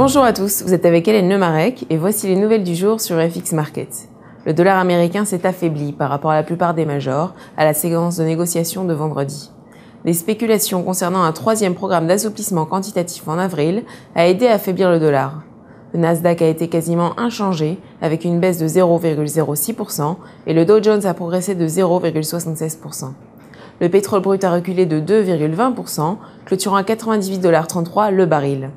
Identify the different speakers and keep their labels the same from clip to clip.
Speaker 1: Bonjour à tous, vous êtes avec Hélène Lemarec et voici les nouvelles du jour sur FX Market. Le dollar américain s'est affaibli par rapport à la plupart des majors à la séquence de négociation de vendredi. Les spéculations concernant un troisième programme d'assouplissement quantitatif en avril a aidé à affaiblir le dollar. Le Nasdaq a été quasiment inchangé avec une baisse de 0,06% et le Dow Jones a progressé de 0,76%. Le pétrole brut a reculé de 2,20%, clôturant à 98,33$ le baril.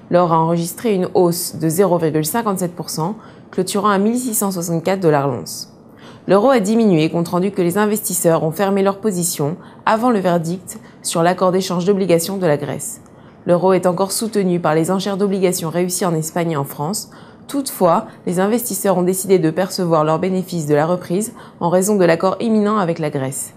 Speaker 1: L'or a enregistré une hausse de 0,57%, clôturant à 1664$ l'once. L'euro a diminué compte rendu que les investisseurs ont fermé leur position avant le verdict sur l'accord d'échange d'obligations de la Grèce. L'euro est encore soutenu par les enchères d'obligations réussies en Espagne et en France. Toutefois, les investisseurs ont décidé de percevoir leurs bénéfices de la reprise en raison de l'accord imminent avec la Grèce.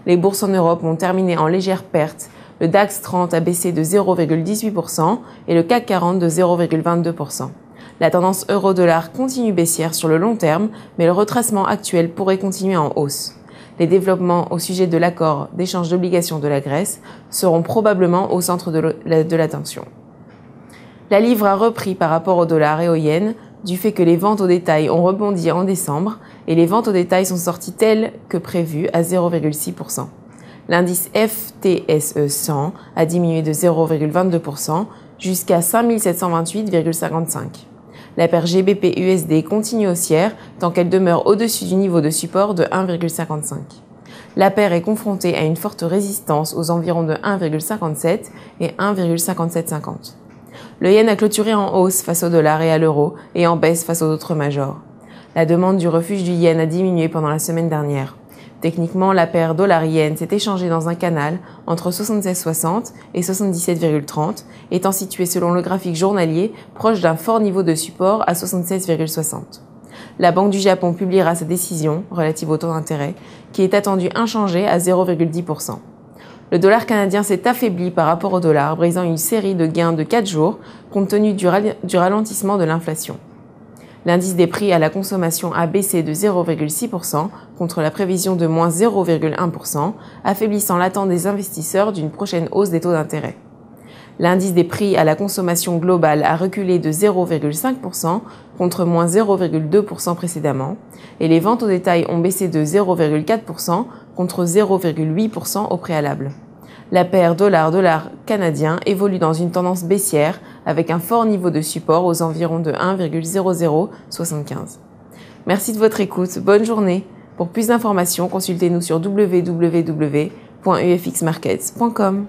Speaker 1: Les bourses en Europe ont terminé en légère perte. Le DAX 30 a baissé de 0,18% et le CAC 40 de 0,22%. La tendance euro-dollar continue baissière sur le long terme, mais le retracement actuel pourrait continuer en hausse. Les développements au sujet de l'accord d'échange d'obligations de la Grèce seront probablement au centre de l'attention. La livre a repris par rapport au dollar et au yen du fait que les ventes au détail ont rebondi en décembre et les ventes au détail sont sorties telles que prévues à 0,6%. L'indice FTSE 100 a diminué de 0,22% jusqu'à 5728,55. La paire GBP-USD continue haussière tant qu'elle demeure au-dessus du niveau de support de 1,55. La paire est confrontée à une forte résistance aux environs de 1,57 et 1,5750. Le yen a clôturé en hausse face au dollar et à l'euro et en baisse face aux autres majors. La demande du refuge du yen a diminué pendant la semaine dernière. Techniquement, la paire dollar-yen s'est échangée dans un canal entre 76,60 et 77,30, étant située selon le graphique journalier proche d'un fort niveau de support à 76,60. La Banque du Japon publiera sa décision relative au taux d'intérêt, qui est attendue inchangée à 0,10%. Le dollar canadien s'est affaibli par rapport au dollar, brisant une série de gains de 4 jours compte tenu du ralentissement de l'inflation. L'indice des prix à la consommation a baissé de 0,6% contre la prévision de moins 0,1%, affaiblissant l'attente des investisseurs d'une prochaine hausse des taux d'intérêt. L'indice des prix à la consommation globale a reculé de 0,5% contre moins 0,2% précédemment, et les ventes au détail ont baissé de 0,4% contre 0,8% au préalable. La paire dollar-dollar canadien évolue dans une tendance baissière avec un fort niveau de support aux environs de 1,0075. Merci de votre écoute, bonne journée. Pour plus d'informations, consultez-nous sur www.ufxmarkets.com.